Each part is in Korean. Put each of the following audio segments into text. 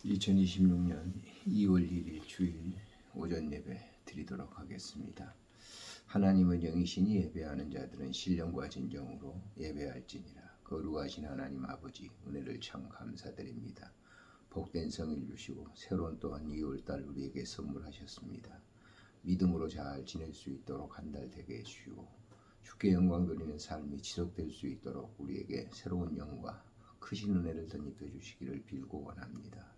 2026년 2월 1일 주일 오전 예배 드리도록 하겠습니다. 하나님은 영이시니 예배하는 자들은 신령과 진정으로 예배할지니라. 거룩하신 하나님 아버지, 은혜를 참 감사드립니다. 복된 성일 주시고 새로운 또한 2월달 우리에게 선물하셨습니다. 믿음으로 잘 지낼 수 있도록 한 달 되게 해주시고 주께 영광 돌리는 삶이 지속될 수 있도록 우리에게 새로운 영과 크신 은혜를 덧입혀 주시기를 빌고 원합니다.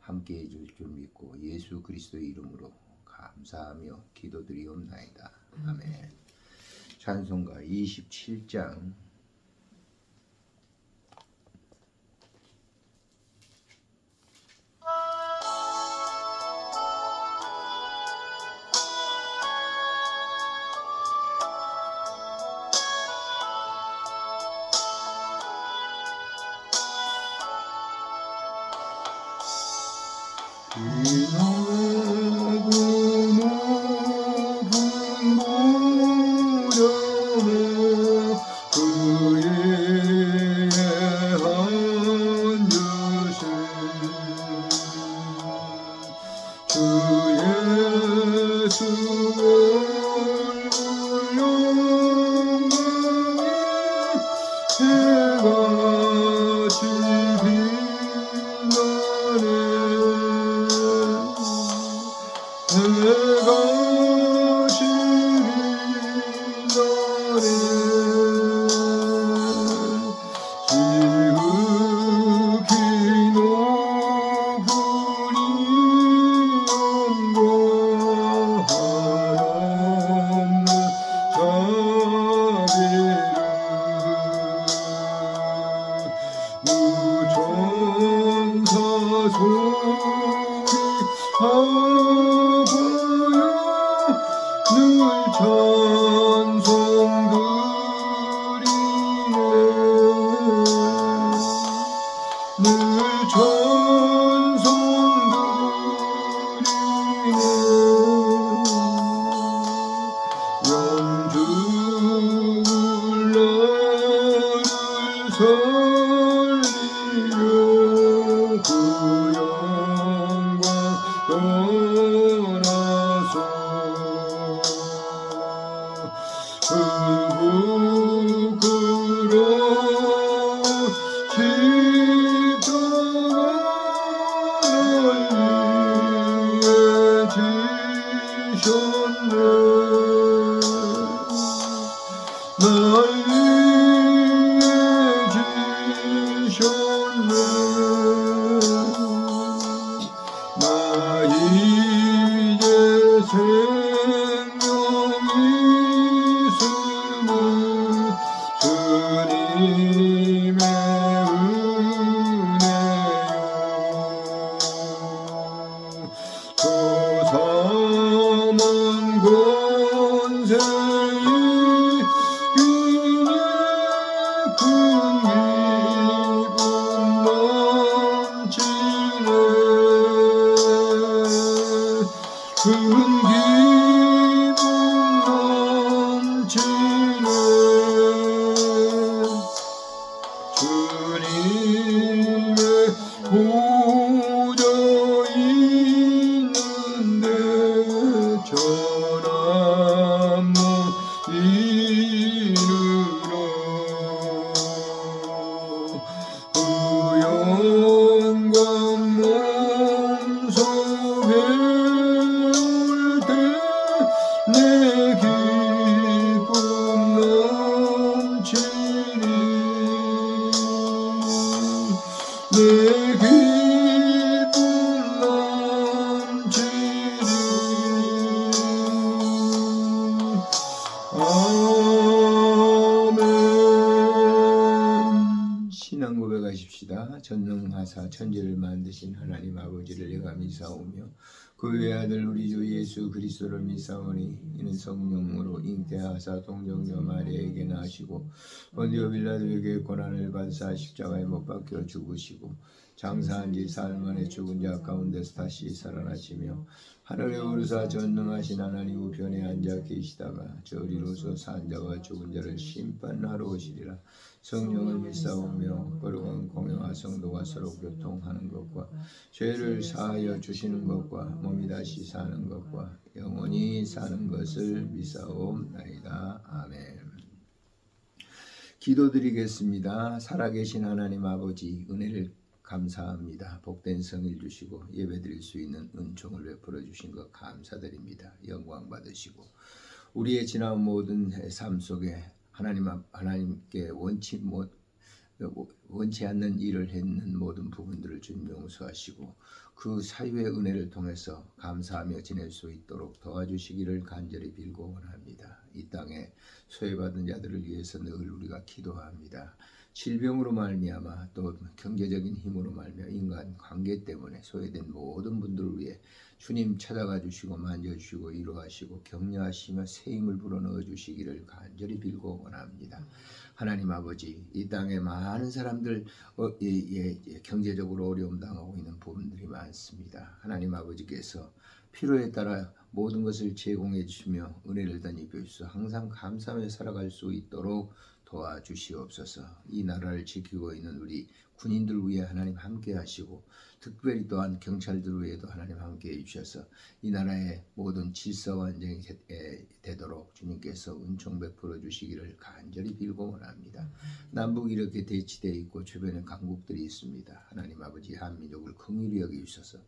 함께 해줄 줄 믿고 예수 그리스도의 이름으로 감사하며 기도드리옵나이다. 아멘. 찬송가 27장 신앙 고백하십시다. 전능하사 천지를 만드신 하나님 아버지를 내가 믿사오며 그 외아들 우리 주 예수 그리스도를 믿사오니 이는 성령으로 잉태하사 동정녀 마리아에게 나시고 본디오 빌라도에게 고난을 받으사 십자가에 못 박혀 죽으시고 장사한 지 사흘 만에 죽은 자 가운데서 다시 살아나시며 하늘에 오르사 전능하신 하나님 우편에 앉아 계시다가 저리로서 산 자와 죽은 자를 심판하러 오시리라. 성령을 믿사오며 거룩한 공회와 성도가 서로 교통하는 것과 죄를 사하여 주시는 것과 몸이 다시 사는 것과 영원히 사는 것을 믿사옵나이다. 아멘. 기도드리겠습니다. 살아계신 하나님 아버지, 은혜를 감사합니다. 복된 성일 주시고 예배드릴 수 있는 은총을 베풀어 주신 것 감사드립니다. 영광 받으시고 우리의 지난 모든 삶 속에 하나님께 원치 않는 일을 했는 모든 부분들을 주님 용서하시고 그 사유의 은혜를 통해서 감사하며 지낼 수 있도록 도와주시기를 간절히 빌고 원합니다. 이 땅에 소외받은 자들을 위해서 늘 우리가 기도합니다. 질병으로 말미암아 또 경제적인 힘으로 말미암아 인간 관계 때문에 소외된 모든 분들을 위해 주님 찾아가 주시고 만져주시고 위로하시고 격려하시며 새 힘을 불어넣어 주시기를 간절히 빌고 원합니다. 하나님 아버지, 이 땅에 많은 사람들 경제적으로 어려움 당하고 있는 부분들이 많습니다. 하나님 아버지께서 필요에 따라 모든 것을 제공해 주시며 은혜를 덧입혀 주셔서 항상 감사하며 살아갈 수 있도록 도와주시옵소서. 이 나라를 지키고 있는 우리 군인들 위해 하나님 함께 하시고 특별히 또한 경찰들 위에도 하나님 함께 해주셔서 이 나라의 모든 질서와 안정이 되도록 주님께서 은총 베풀어 주시기를 간절히 빌고 원합니다. 남북이 이렇게 대치되어 있고 주변에 강국들이 있습니다. 하나님 아버지 한민족을 긍휼히 여기주셔서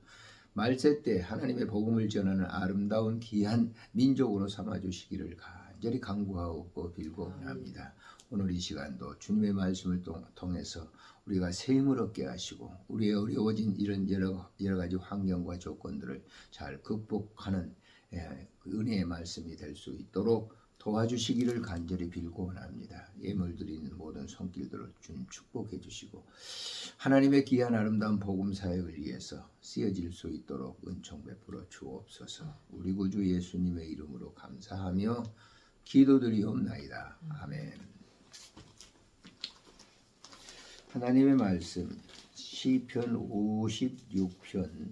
말세 때 하나님의 복음을 전하는 아름다운 귀한 민족으로 삼아주시기를 간절히 간구하고 빌고 원합니다. 오늘 이 시간도 주님의 말씀을 통해서 우리가 새 힘을 얻게 하시고 우리의 어려워진 이런 여러 가지 환경과 조건들을 잘 극복하는 은혜의 말씀이 될 수 있도록 도와주시기를 간절히 빌고 원합니다. 예물 드리는 모든 손길들을 주님 축복해 주시고 하나님의 귀한 아름다운 복음 사역을 위해서 쓰여질 수 있도록 은총 베풀어 주옵소서. 우리 구주 예수님의 이름으로 감사하며 기도드리옵나이다. 아멘. 하나님의 말씀 시편 56편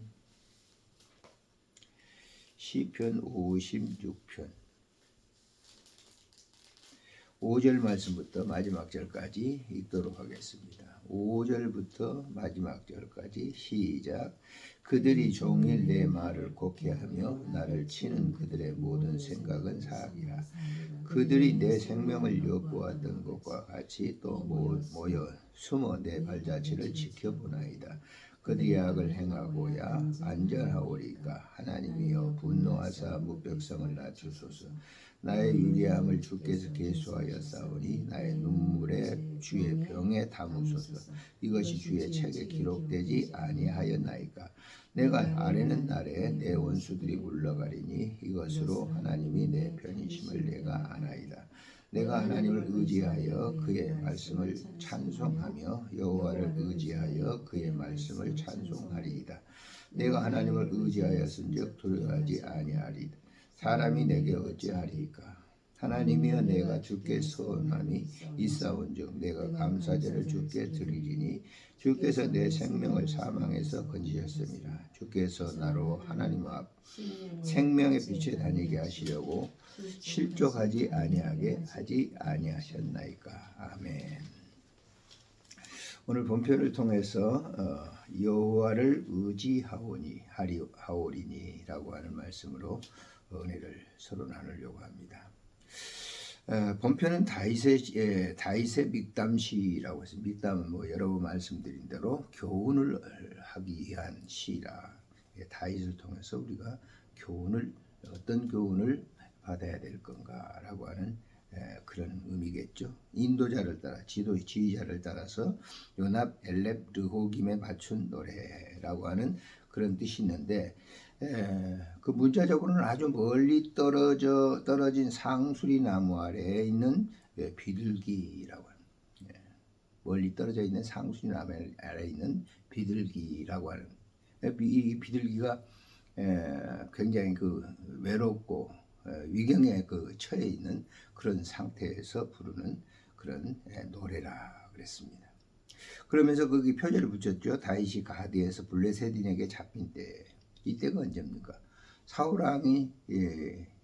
5절 말씀부터 마지막 절까지 읽도록 하겠습니다. 5절부터 마지막 절까지 시작. 그들이 종일 내 말을 곡해하며 나를 치는 그들의 모든 생각은 사악이라. 그들이 내 생명을 엿보았던 것과 같이 또 모여 숨어 내 발자취를 지켜보나이다. 그들이 악을 행하고야 안전하오리까. 하나님이여 분노하사 무백성을 낮추소서. 나의 유리함을 주께서 계수하여 싸우니 나의 눈물에 주의 병에 담으소서. 이것이 주의 책에 기록되지 아니하였나이까. 내가 아뢰는 날에 내 원수들이 물러가리니 이것으로 하나님이 내 편이심을 내가 아나이다. 내가 하나님을 의지하여 그의 말씀을 찬송하며 여호와를 의지하여 그의 말씀을 찬송하리이다. 내가 하나님을 의지하였은즉 두려워하지 아니하리이다. 사람이 내게 어찌하리이까. 하나님이여 내가 주께 서원함이 있사온즉 내가 감사제를 주께 드리리니 주께서 내 생명을 사망에서 건지셨습니다. 주께서 나로 하나님 앞 생명의 빛에 다니게 하시려고 실족하지 아니하게 하지 아니하셨나이까. 아멘. 오늘 본편을 통해서 여호와를 의지하오리니라고 하는 말씀으로 은혜를 서로 나누려고 합니다. 본편은 다윗의 믹담시라고 해서 믹담은 여러 번 말씀드린 대로 교훈을 하기 위한 시라. 다윗을 통해서 우리가 어떤 교훈을 받아야 될 건가라고 하는 그런 의미겠죠. 인도자를 따라 지휘자를 따라서 요납, 엘렙, 르호김에 맞춘 노래라고 하는 그런 뜻이 있는데 그 문자적으로는 아주 멀리 떨어진 상수리 나무 아래에 있는 비둘기라고 하는 멀리 떨어져 있는 상수리 나무 아래에 있는 비둘기라고 하는 이 비둘기가 굉장히 그 외롭고 위경에 그 처해 있는 그런 상태에서 부르는 그런 노래라 그랬습니다. 그러면서 거기 표절을 붙였죠. 다윗이 가드에서 블레셋인에게 잡힌 때, 이때가 언제입니까? 사울 왕이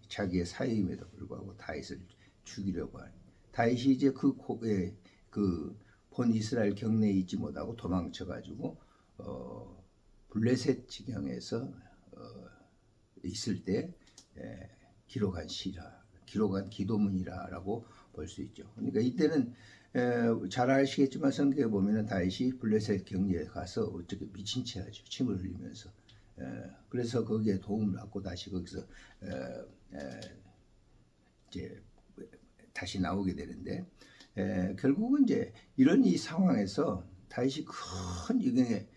자기의 사위임에도 불구하고 다윗을 죽이려고 하는, 다윗이 이제 본 이스라엘 경내에 있지 못하고 도망쳐가지고 블레셋 지경에서 있을 때 기록한 시라, 기록한 기도문이라고 볼 수 있죠. 그러니까 이때는 잘 아시겠지만 성경에 보면은 다윗이 블레셋 경리에 가서 어떻게 미친 채 하죠. 침을 흘리면서. 그래서 거기에 도움을 받고 다시 거기서 이제 다시 나오게 되는데, 결국은 이제 이런 이 상황에서 다윗이 큰 위경에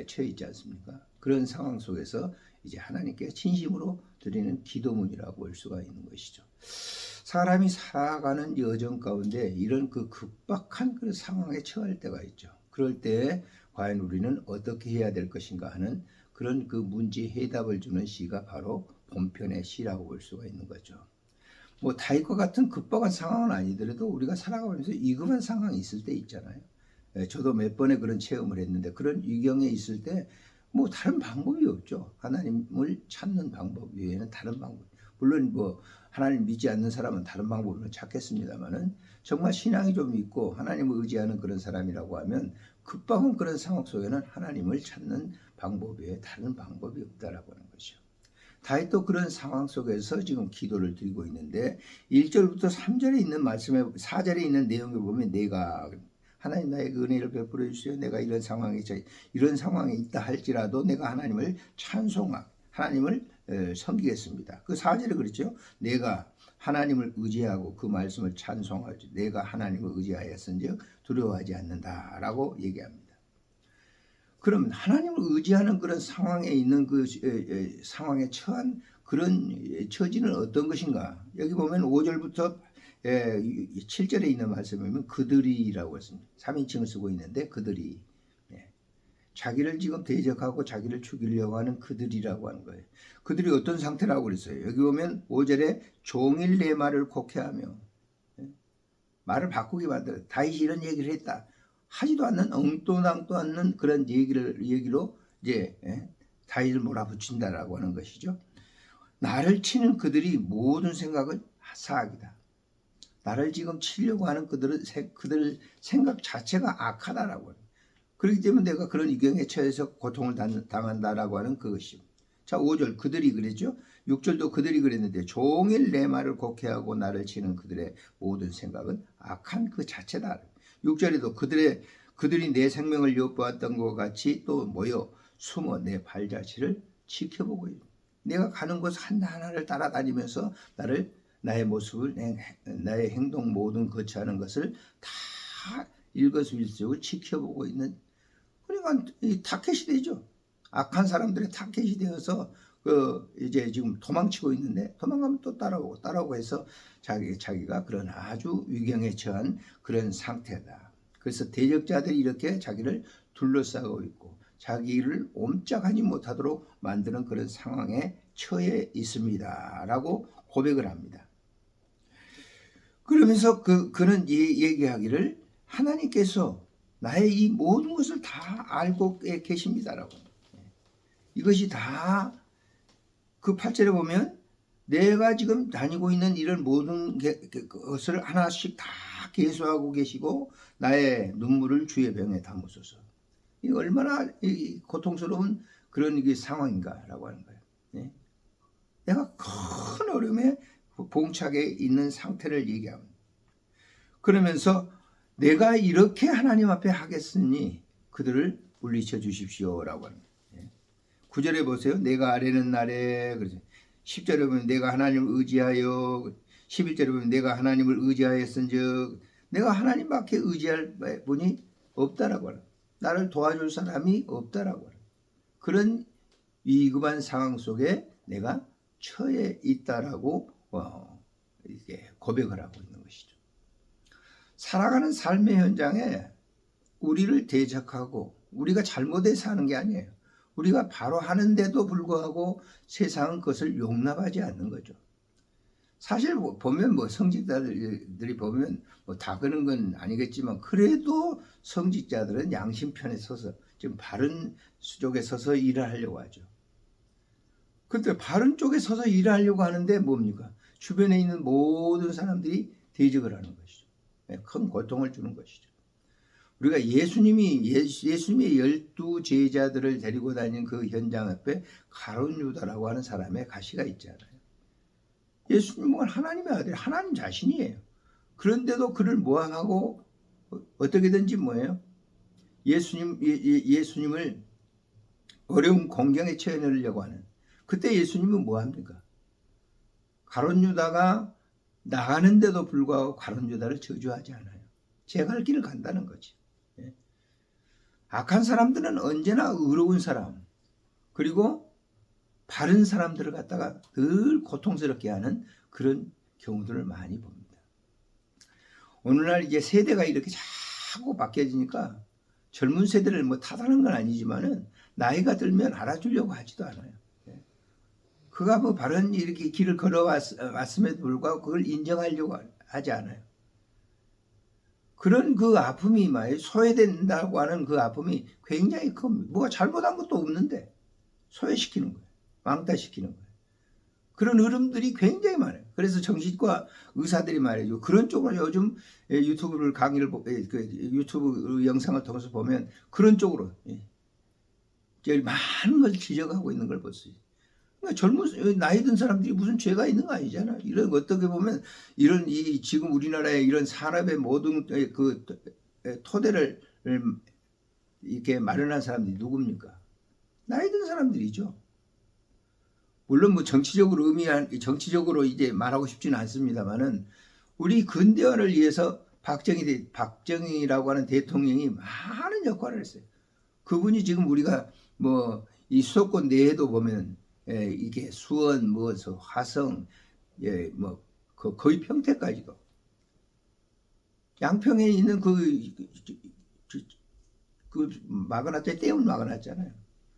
처해 있지 않습니까? 그런 상황 속에서 이제 하나님께 진심으로 드리는 기도문이라고 볼 수가 있는 것이죠. 사람이 살아가는 여정 가운데 이런 그 급박한 그 상황에 처할 때가 있죠. 그럴 때 과연 우리는 어떻게 해야 될 것인가 하는 그런 그 문제 해답을 주는 시가 바로 본편의 시라고 볼 수가 있는 거죠. 뭐 다윗과 같은 급박한 상황은 아니더라도 우리가 살아가면서 위급한 상황이 있을 때 있잖아요. 저도 몇 번의 그런 체험을 했는데, 그런 위경에 있을 때 뭐 다른 방법이 없죠. 하나님을 찾는 방법 외에는 다른 방법. 물론 뭐 하나님 믿지 않는 사람은 다른 방법을 찾겠습니다만은, 정말 신앙이 좀 있고 하나님을 의지하는 그런 사람이라고 하면 급박한 그런 상황 속에는 하나님을 찾는 방법 외에 다른 방법이 없다라고 하는 것이죠. 다윗도 그런 상황 속에서 지금 기도를 드리고 있는데, 1절부터 3절에 있는 말씀에, 4절에 있는 내용을 보면, 내가 하나님 나에게 은혜를 베풀어 주시오. 내가 이런 상황에 있다 할지라도 내가 하나님을 찬송하고 하나님을 섬기겠습니다. 그 4절에 그랬죠. 내가 하나님을 의지하고 그 말씀을 찬송하지, 내가 하나님을 의지하였은즉 두려워하지 않는다라고 얘기합니다. 그럼 하나님을 의지하는 그런 상황에 있는 그 상황에 처한 그런 처지는 어떤 것인가? 여기 보면 5절부터 7절에 있는 말씀에 보면 그들이라고 했습니다. 3인칭을 쓰고 있는데 그들이 자기를 지금 대적하고 자기를 죽이려고 하는 그들이라고 하는 거예요. 그들이 어떤 상태라고 그랬어요. 여기 보면 5절에 종일 내 말을 곡해하며, 말을 바꾸게 만들어. 다윗이 이런 얘기를 했다. 하지도 않는 엉뚱당도 않는 그런 얘기로 이제 다윗을 몰아붙인다라고 하는 것이죠. 나를 치는 그들이 모든 생각은 사악이다. 나를 지금 치려고 하는 그들 생각 자체가 악하다라고 해요. 그렇기 때문에 내가 그런 위경에 처해서 고통을 당한다라고 하는 그것입니다. 자, 5절 그들이 그랬죠. 6절도 그들이 그랬는데 종일 내 말을 곡해하고 나를 치는 그들의 모든 생각은 악한 그 자체다. 6절에도 그들이 내 생명을 엿보았던 것 같이 또 모여 숨어 내 발자취를 지켜보고 있다. 내가 가는 곳 하나하나를 따라다니면서 나의 모습을, 나의 행동 모든 거치하는 것을 다 일거수일투족을 지켜보고 있는, 그러니까 이 타켓이 되죠. 악한 사람들의 타켓이 되어서 이제 지금 도망치고 있는데, 도망가면 또 따라오고 해서 자기가 그런 아주 위경에 처한 그런 상태다. 그래서 대적자들이 이렇게 자기를 둘러싸고 있고 자기를 옴짝하지 못하도록 만드는 그런 상황에 처해 있습니다 라고 고백을 합니다. 그러면서 그는 얘기하기를 하나님께서 나의 이 모든 것을 다 알고 계십니다라고. 이것이 다 그 8절에 보면 내가 지금 다니고 있는 이런 모든 것을 하나씩 다 계수하고 계시고 나의 눈물을 주의 병에 담으소서. 이 얼마나 고통스러운 그런 상황인가라고 하는 거예요. 네? 내가 큰 어려움에 봉착해 있는 상태를 얘기합니다. 그러면서 내가 이렇게 하나님 앞에 하겠으니 그들을 물리쳐 주십시오라고 합니다. 9절에 보세요. 내가 아뢰는 날에, 10절에 보면 내가 하나님을 의지하여, 11절에 보면 내가 하나님을 의지하였은즉, 내가 하나님밖에 의지할 분이 없다라고 하는, 나를 도와줄 사람이 없다라고 하는 그런 위급한 상황 속에 내가 처해 있다라고 이렇게 고백을 하고 있는 것이죠. 살아가는 삶의 현장에 우리를 대적하고 우리가 잘못해서 하는 게 아니에요. 우리가 바로 하는데도 불구하고 세상은 그것을 용납하지 않는 거죠. 사실 보면 성직자들이 보면 다 그런 건 아니겠지만 그래도 성직자들은 양심편에 서서 지금 바른 쪽에 서서 일을 하려고 하죠. 근데 바른 쪽에 서서 일을 하려고 하는데 뭡니까? 주변에 있는 모든 사람들이 대적을 하는 것이죠. 큰 고통을 주는 것이죠. 우리가 예수님의 12 제자들을 데리고 다니는 그 현장 앞에 가룟 유다라고 하는 사람의 가시가 있잖아요. 예수님은 하나님의 아들, 하나님 자신이에요. 그런데도 그를 모함하고 어떻게든지 뭐예요? 예수님을 어려운 공경에 처해내려고 하는. 그때 예수님은 뭐합니까? 가룟 유다가 나가는데도 불구하고 가룟 유다를 저주하지 않아요. 제 갈 길을 간다는 거지. 악한 사람들은 언제나 의로운 사람, 그리고 바른 사람들을 갖다가 늘 고통스럽게 하는 그런 경우들을 많이 봅니다. 오늘날 이제 세대가 이렇게 자꾸 바뀌어지니까 젊은 세대를 탓하는 건 아니지만은 나이가 들면 알아주려고 하지도 않아요. 그가 바른 이렇게 길을 걸어왔음에도 불구하고 그걸 인정하려고 하지 않아요. 그런 그 아픔이 소외된다고 하는 그 아픔이 굉장히 큽니다. 뭐가 잘못한 것도 없는데 소외시키는 거예요. 왕따시키는 거예요. 그런 흐름들이 굉장히 많아요. 그래서 정신과 의사들이 말이죠. 그런 쪽으로 요즘 유튜브 영상을 통해서 보면 그런 쪽으로 제일 많은 걸 지적하고 있는 걸 볼 수 있어요. 그러니까 나이 든 사람들이 무슨 죄가 있는 거 아니잖아. 이런 어떻게 보면 이런 지금 우리나라의 이런 산업의 모든 그 토대를 이렇게 마련한 사람들이 누굽니까? 나이 든 사람들이죠. 물론 정치적으로 이제 말하고 싶지는 않습니다만은 우리 근대화를 위해서 박정희라고 하는 대통령이 많은 역할을 했어요. 그분이 지금 우리가 이 수도권 내에도 보면 이게 수원, 화성, 거의 평택까지도 양평에 있는 막아놨잖아요. 댐을 막아놨잖아요.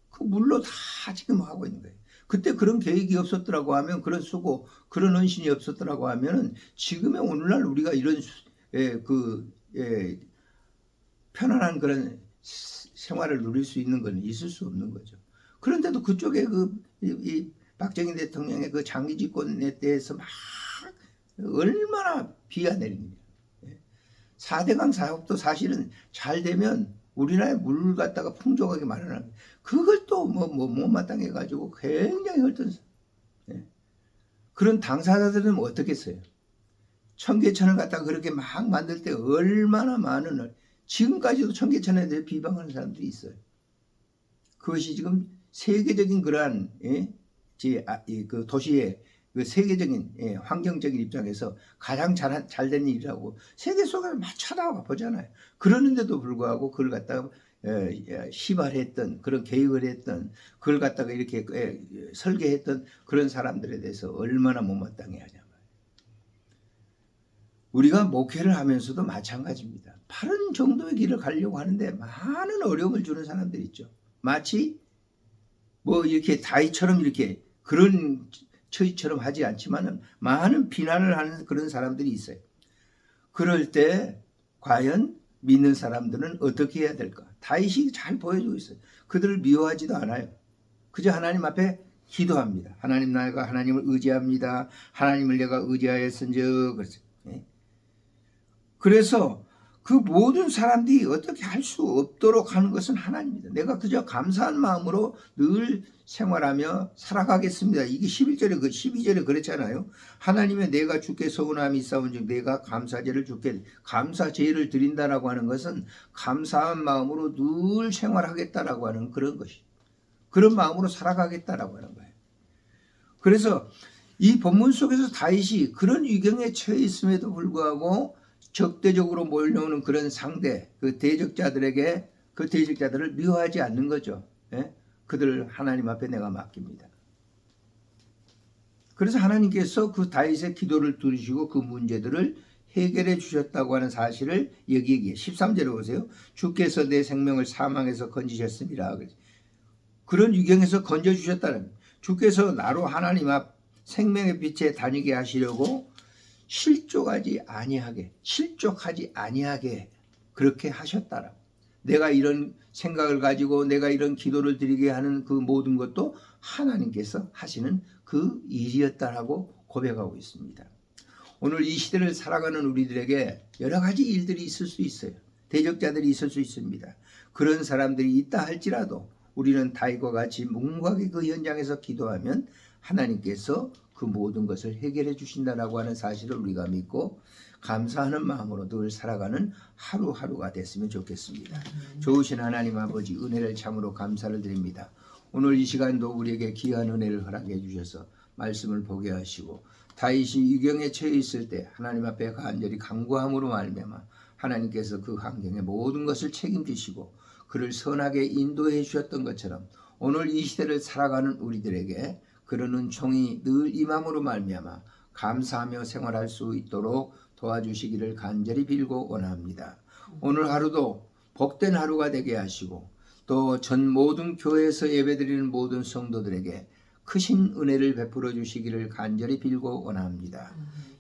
그 물로 다 지금 하고 있는 거예요. 그때 그런 계획이 없었더라고 하면, 그런 수고, 그런 헌신이 없었더라고 하면은 지금의 오늘날 우리가 이런 편안한 그런 생활을 누릴 수 있는 건 있을 수 없는 거죠. 그런데도 그쪽에 이 박정희 대통령의 그 장기 집권에 대해서 막 얼마나 비가 내립니다. 4대강 사업도 사실은 잘 되면 우리나라에 물 갖다가 풍족하게 마련합니다. 그걸 또 못마땅해 가지고 굉장히 헐뜯어요. 그런 당사자들은 어떻게 했어요? 청계천을 갖다가 그렇게 막 만들 때 얼마나 많은, 지금까지도 청계천에 대해 비방하는 사람들이 있어요. 그것이 지금 세계적인 그러한 그 도시의 그 세계적인 환경적인 입장에서 가장 잘된 일이라고 세계 속에서 막 쳐다보잖아요. 그러는데도 불구하고 그걸 갖다가 시발했던, 그런 계획을 했던, 그걸 갖다가 이렇게 설계했던 그런 사람들에 대해서 얼마나 못마땅해 하냐. 우리가 목회를 하면서도 마찬가지입니다. 바른 정도의 길을 가려고 하는데 많은 어려움을 주는 사람들이 있죠. 마치 이렇게 다윗처럼 이렇게 그런 처지처럼 하지 않지만은 많은 비난을 하는 그런 사람들이 있어요. 그럴 때 과연 믿는 사람들은 어떻게 해야 될까? 다윗이 잘 보여주고 있어요. 그들을 미워하지도 않아요. 그저 하나님 앞에 기도합니다. 하나님, 내가 하나님을 의지합니다. 하나님을 내가 의지하였은즉. 그래서 그 모든 사람들이 어떻게 할 수 없도록 하는 것은 하나님입니다. 내가 그저 감사한 마음으로 늘 생활하며 살아가겠습니다. 이게 12절에 그랬잖아요. 하나님의 내가 주께 서운함이 있사온즉 내가 감사제를 주께, 감사제를 드린다라고 하는 것은 감사한 마음으로 늘 생활하겠다라고 하는 그런 것이, 그런 마음으로 살아가겠다라고 하는 거예요. 그래서 이 본문 속에서 다윗이 그런 위경에 처해 있음에도 불구하고 적대적으로 몰려오는 그런 상대, 그 대적자들에게 그 대적자들을 미워하지 않는 거죠. 그들을 하나님 앞에 내가 맡깁니다. 그래서 하나님께서 그 다윗의 기도를 들으시고 그 문제들을 해결해 주셨다고 하는 사실을 여기에 13절에 보세요. 주께서 내 생명을 사망에서 건지셨습니다. 그런 유경에서 건져주셨다는, 주께서 나로 하나님 앞 생명의 빛에 다니게 하시려고 실족하지 아니하게 그렇게 하셨다라고. 내가 이런 생각을 가지고 내가 이런 기도를 드리게 하는 그 모든 것도 하나님께서 하시는 그 일이었다라고 고백하고 있습니다. 오늘 이 시대를 살아가는 우리들에게 여러 가지 일들이 있을 수 있어요. 대적자들이 있을 수 있습니다. 그런 사람들이 있다 할지라도 우리는 다윗과 같이 묵묵하게 그 현장에서 기도하면 하나님께서 그 모든 것을 해결해 주신다라고 하는 사실을 우리가 믿고 감사하는 마음으로 늘 살아가는 하루하루가 됐으면 좋겠습니다. 좋으신 하나님 아버지, 은혜를 참으로 감사를 드립니다. 오늘 이 시간도 우리에게 귀한 은혜를 허락해 주셔서 말씀을 보게 하시고 다윗이 유경에 처해 있을 때 하나님 앞에 간절히 간구함으로 말미암아 하나님께서 그 환경의 모든 것을 책임지시고 그를 선하게 인도해 주셨던 것처럼 오늘 이 시대를 살아가는 우리들에게 그런 은총이 늘 임함으로 말미암아 감사하며 생활할 수 있도록 도와주시기를 간절히 빌고 원합니다. 오늘 하루도 복된 하루가 되게 하시고 또 전 모든 교회에서 예배드리는 모든 성도들에게 크신 은혜를 베풀어 주시기를 간절히 빌고 원합니다.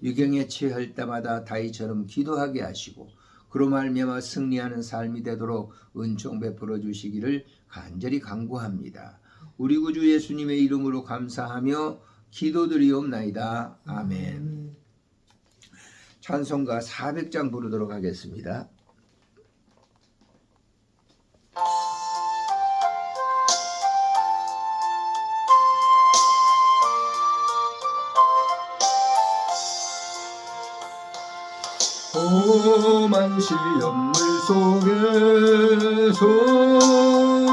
유경에 처할 때마다 다윗처럼 기도하게 하시고 그로 말미암아 승리하는 삶이 되도록 은총 베풀어 주시기를 간절히 간구합니다. 우리 구주 예수님의 이름으로 감사하며 기도드리옵나이다. 아멘. 찬송가 400장 부르도록 하겠습니다. 험한 시험물 속에서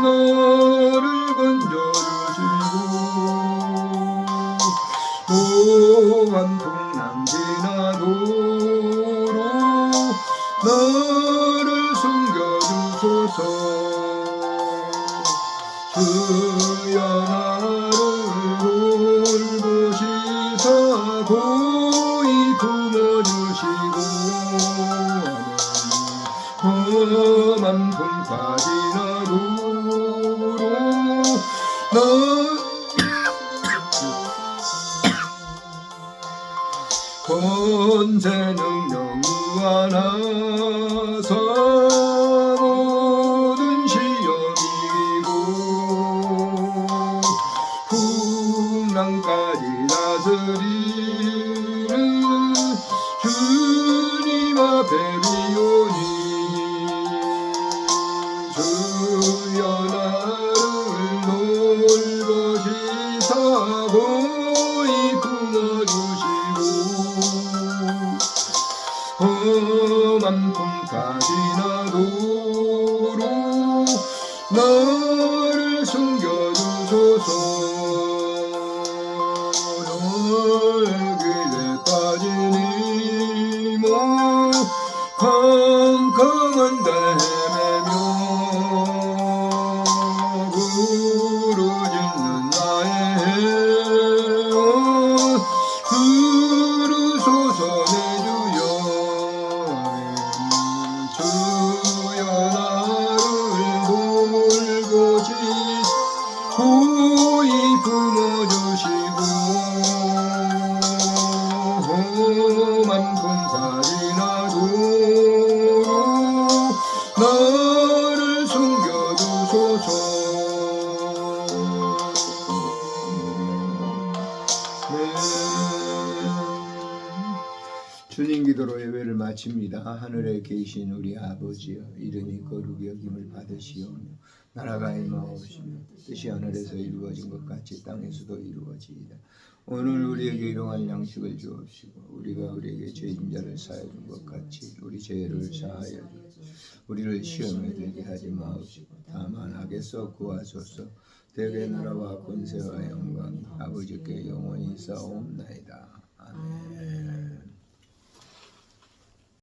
나를 건져주시고 모한 풍랑 지나도록 나를 숨겨주소서. 주여 나를 돌보시사 고이 품어주시고 험한 풍파지 나도록 권세 능력 무한하사 모든 시험이고 풍랑까지 다스리는 주님 앞에 비오니 주여 나를 돌보시사 고이 품어주시고 험한 풍까지 나도록 나를 숨겨주소서. 길에 빠진 이모 캄캄한 데 헤매며 부르짖는 나의 헤엄 들으소서 내 주여. 주여 나를 돌보시 고이 품어주시고 험한 풍파지 나도록 나를 숨겨주소서. 주님 기도로 예배를 마칩니다. 하늘에 계신 우리 아버지여, 이름이 거룩히 여김을 받으시오며 나라가 임하옵시며 뜻이 하늘에서 이루어진 것 같이 땅에서도 이루어지이다. 오늘 우리에게 일용할 양식을 주옵시고 우리가 우리에게 죄진 자를 사하여 준 것 같이 우리 죄를 사하여 주옵시고 우리를 시험에 들게 하지 마옵시고 다만 악에서 구하소서. 대개 나라와 권세와 영광이 아버지께 영원히 있사옵나이다.